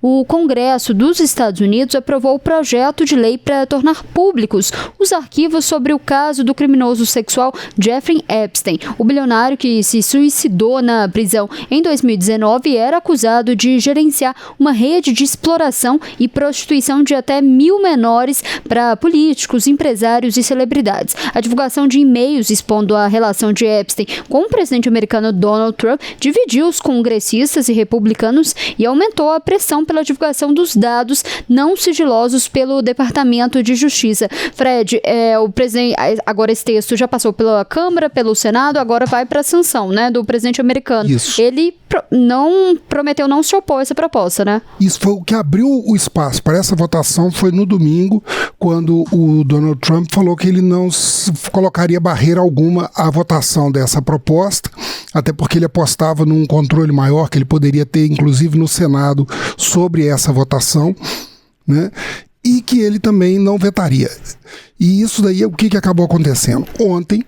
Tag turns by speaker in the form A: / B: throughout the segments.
A: O Congresso dos Estados Unidos aprovou o projeto de lei para tornar públicos os arquivos sobre o caso do criminoso sexual Jeffrey Epstein. O bilionário que se suicidou na prisão em 2019 era acusado de gerenciar uma rede de exploração e prostituição de até 1.000 menores para políticos, empresários e celebridades. A divulgação de e-mails expondo a relação de Epstein com o presidente americano Donald Trump dividiu os congressistas e republicanos e aumentou a pressão pela divulgação dos dados não sigilosos pelo Departamento de Justiça. Fred, o presidente, agora esse texto já passou pela Câmara, pelo Senado, agora vai para a sanção, né, do presidente americano.
B: Isso.
A: Ele prometeu não se opor a essa proposta, né?
B: Isso foi o que abriu o espaço para essa votação, foi no domingo, quando o Donald Trump falou que ele não colocaria barreira alguma à votação dessa proposta, até porque ele apostava num controle maior que ele poderia ter, inclusive no Senado, sobre essa votação, né? E que ele também não vetaria. E isso daí é o que acabou acontecendo. Ontem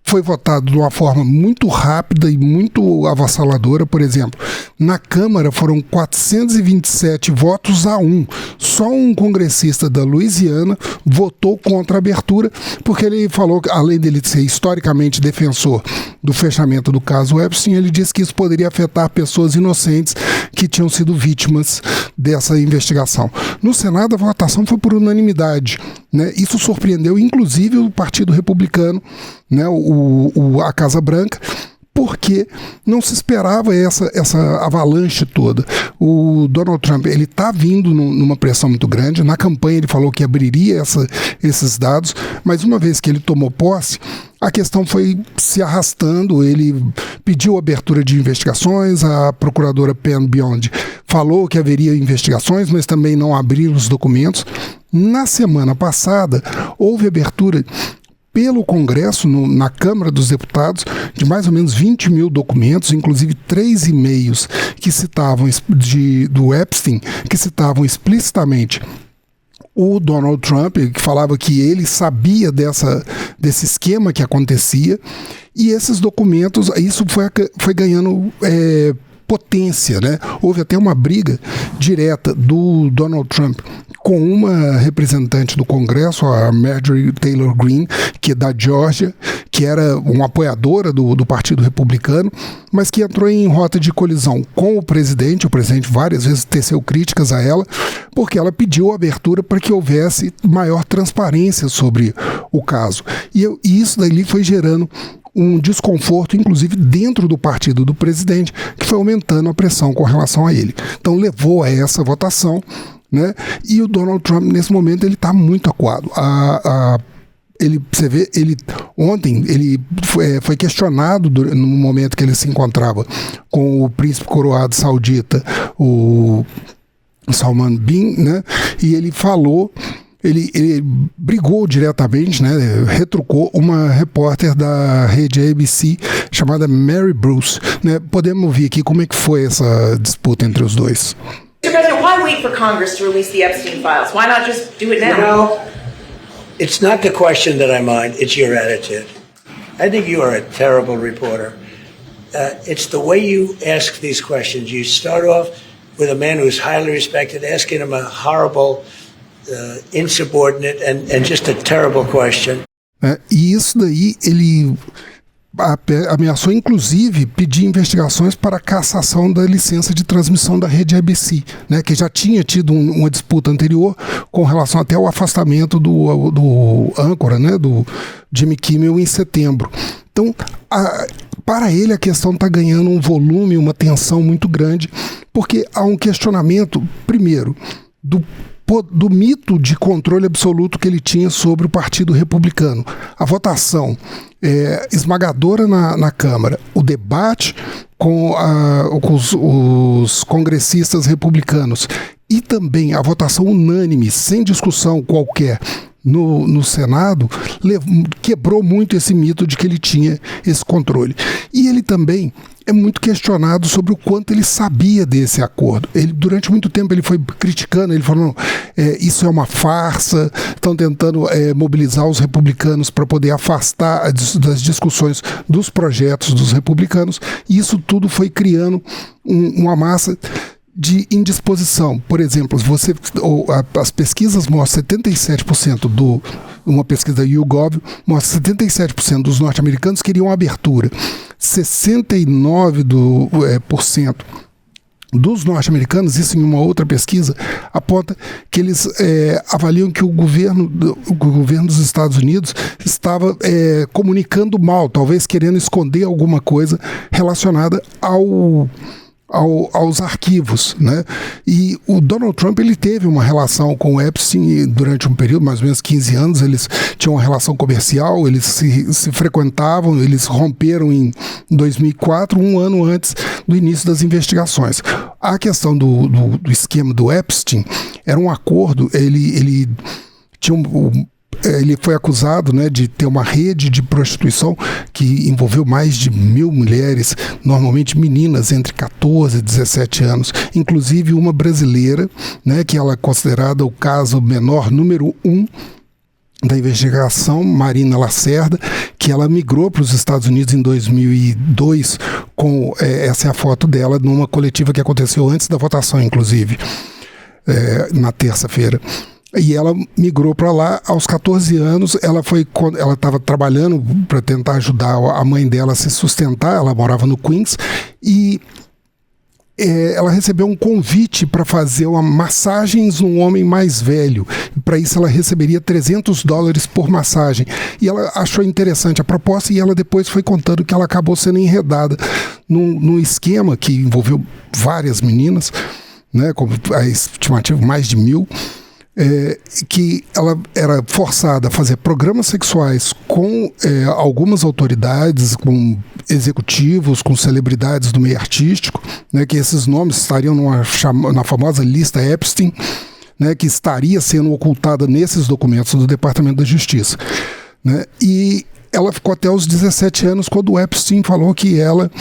B: foi votado de uma forma muito rápida e muito avassaladora. Por exemplo, na Câmara foram 427 votos a 1. Só um congressista da Louisiana votou contra a abertura, porque ele falou que, além dele ser historicamente defensor do fechamento do caso Epstein, ele disse que isso poderia afetar pessoas inocentes que tinham sido vítimas dessa investigação. No Senado, a votação foi por unanimidade, né? Isso surpreendeu, inclusive, o Partido Republicano, né? A Casa Branca, porque não se esperava essa avalanche toda. O Donald Trump, ele está vindo numa pressão muito grande. Na campanha ele falou que abriria esses dados, mas uma vez que ele tomou posse, a questão foi se arrastando. Ele pediu abertura de investigações, a procuradora Penn Biondi falou que haveria investigações, mas também não abriu os documentos. Na semana passada, houve abertura pelo Congresso, na Câmara dos Deputados, de mais ou menos 20 mil documentos, inclusive 3 e-mails que citavam do Epstein, que citavam explicitamente o Donald Trump, que falava que ele sabia desse esquema que acontecia, e esses documentos, isso foi ganhando potência, né? Houve até uma briga direta do Donald Trump com uma representante do Congresso, a Marjorie Taylor Greene, que é da Geórgia, que era uma apoiadora do Partido Republicano, mas que entrou em rota de colisão com o presidente. O presidente várias vezes teceu críticas a ela, porque ela pediu abertura para que houvesse maior transparência sobre o caso. E isso daí foi gerando um desconforto, inclusive dentro do partido do presidente, que foi aumentando a pressão com relação a ele. Então levou a essa votação, né? E o Donald Trump, nesse momento, ele está muito acuado. Você vê, ontem ele foi questionado no momento que ele se encontrava com o príncipe coroado saudita, o Salman Bin, né? E ele falou... Ele brigou diretamente, né, retrucou uma repórter da rede ABC chamada Mary Bruce, né? Podemos ouvir aqui como é que foi essa disputa entre os dois.
C: Mr. President, why wait for Congress to release the Epstein files? Why not just do it now?
D: You know, it's not the question that I mind, it's your attitude. I think you are a terrible reporter. It's the way you ask these questions. You start off with a man who's highly respected, asking him a horrible... insubordinate and just a terrible question.
B: E isso daí ele ameaçou inclusive pedir investigações para a cassação da licença de transmissão da rede ABC, né, que já tinha tido uma disputa anterior com relação até ao afastamento do âncora, né, do Jimmy Kimmel em setembro. Então, para ele a questão está ganhando um volume, uma tensão muito grande, porque há um questionamento, primeiro, do mito de controle absoluto que ele tinha sobre o Partido Republicano. A votação esmagadora na Câmara, o debate com os congressistas republicanos e também a votação unânime, sem discussão qualquer, no Senado, quebrou muito esse mito de que ele tinha esse controle. E ele também é muito questionado sobre o quanto ele sabia desse acordo. Ele, durante muito tempo, ele foi criticando, ele falou, isso é uma farsa, estão tentando mobilizar os republicanos para poder afastar das discussões dos projetos dos republicanos, e isso tudo foi criando uma massa de indisposição. Por exemplo, as pesquisas mostram 77% uma pesquisa da YouGov mostra 77% dos norte-americanos queriam abertura. 69% dos norte-americanos, isso em uma outra pesquisa, aponta que eles avaliam que o governo dos Estados Unidos estava comunicando mal, talvez querendo esconder alguma coisa relacionada aos arquivos, né? E o Donald Trump, ele teve uma relação com o Epstein durante um período, mais ou menos 15 anos, eles tinham uma relação comercial, eles se frequentavam, eles romperam em 2004, um ano antes do início das investigações. A questão do esquema do Epstein era um acordo, ele tinha ele foi acusado, né, de ter uma rede de prostituição que envolveu mais de 1.000 mulheres, normalmente meninas entre 14 e 17 anos, inclusive uma brasileira, né, que ela é considerada o caso menor número 1 da investigação, Marina Lacerda, que ela migrou para os Estados Unidos em 2002, essa é a foto dela numa coletiva que aconteceu antes da votação, inclusive, na terça-feira. E ela migrou para lá aos 14 anos, ela estava trabalhando para tentar ajudar a mãe dela a se sustentar, ela morava no Queens, e ela recebeu um convite para fazer uma massagens num homem mais velho. Para isso ela receberia $300 por massagem. E ela achou interessante a proposta e ela depois foi contando que ela acabou sendo enredada num esquema que envolveu várias meninas, né, com a estimativa mais de 1.000, que ela era forçada a fazer programas sexuais com algumas autoridades, com executivos, com celebridades do meio artístico, né, que esses nomes estariam na famosa lista Epstein, né, que estaria sendo ocultada nesses documentos do Departamento da Justiça, né, e ela ficou até os 17 anos quando o Epstein falou que ela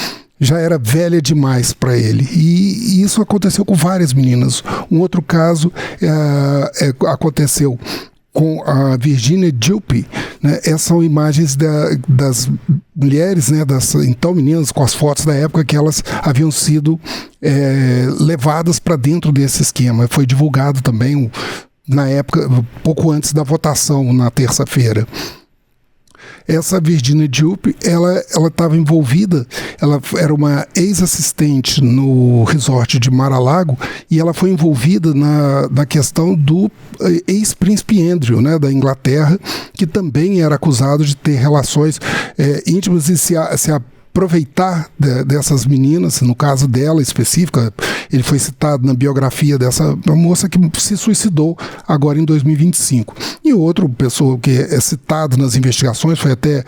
B: já era velha demais para ele. E isso aconteceu com várias meninas. Um outro caso aconteceu com a Virginia Giuffre, né? Essas são imagens das mulheres, né? Das então meninas, com as fotos da época que elas haviam sido levadas para dentro desse esquema. Foi divulgado também na época, pouco antes da votação, na terça-feira. Essa Virginia Giuffre, ela estava envolvida, ela era uma ex-assistente no resort de Mar-a-Lago e ela foi envolvida na questão do ex-príncipe Andrew, né, da Inglaterra, que também era acusado de ter relações íntimas e se aproveitar dessas meninas. No caso dela específica, ele foi citado na biografia dessa moça que se suicidou agora em 2025. E outra pessoa que é citado nas investigações, foi até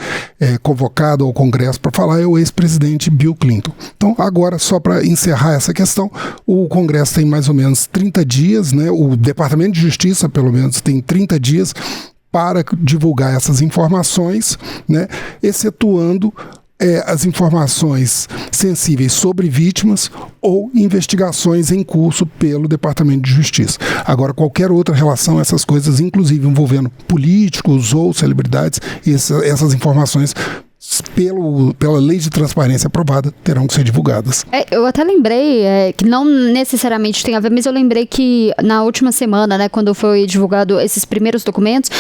B: convocado ao Congresso para falar, é o ex-presidente Bill Clinton. Então, agora, só para encerrar essa questão, o Congresso tem mais ou menos 30 dias, né? O Departamento de Justiça, pelo menos, tem 30 dias para divulgar essas informações, né? Excetuando as informações sensíveis sobre vítimas ou investigações em curso pelo Departamento de Justiça. Agora, qualquer outra relação a essas coisas, inclusive envolvendo políticos ou celebridades, essas informações, pela lei de transparência aprovada, terão que ser divulgadas.
A: Eu até lembrei, que não necessariamente tem a ver, mas eu lembrei que na última semana, né, quando foi divulgado esses primeiros documentos,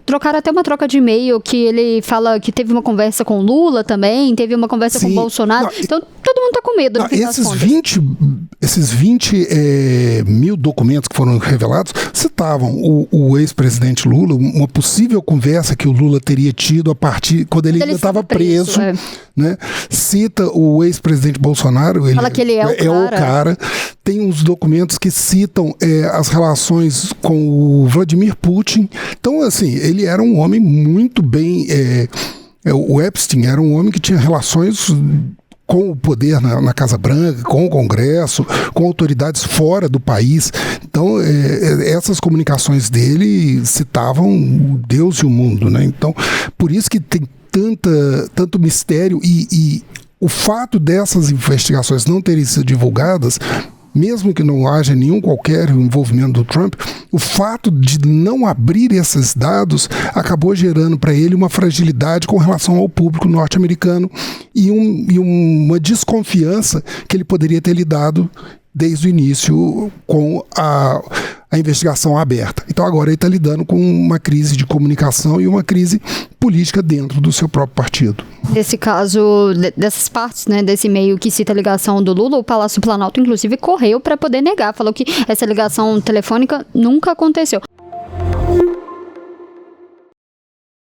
A: trocaram até uma troca de e-mail que ele fala que teve uma conversa com Lula também, teve uma conversa com Bolsonaro. Então, todo mundo está com medo no fim das contas. Esses 20 mil documentos que foram revelados citavam o ex-presidente Lula, uma possível conversa que o Lula teria tido a partir quando ele ainda estava preso, né? Cita o ex-presidente Bolsonaro, fala que ele é
B: o cara. Tem uns documentos que citam as relações com o Vladimir Putin. Então, assim, ele era um homem muito bem... o Epstein era um homem que tinha relações com o poder na Casa Branca, com o Congresso, com autoridades fora do país. Então, essas comunicações dele citavam Deus e o mundo, né? Então, por isso que tem tanto mistério e o fato dessas investigações não terem sido divulgadas, mesmo que não haja nenhum qualquer envolvimento do Trump, o fato de não abrir esses dados acabou gerando para ele uma fragilidade com relação ao público norte-americano e uma desconfiança que ele poderia ter lidado desde o início com a investigação aberta. Então agora ele está lidando com uma crise de comunicação e uma crise política dentro do seu próprio partido.
A: Nesse caso, dessas partes, né, desse e-mail que cita a ligação do Lula, o Palácio Planalto, inclusive, correu para poder negar. Falou que essa ligação telefônica nunca aconteceu.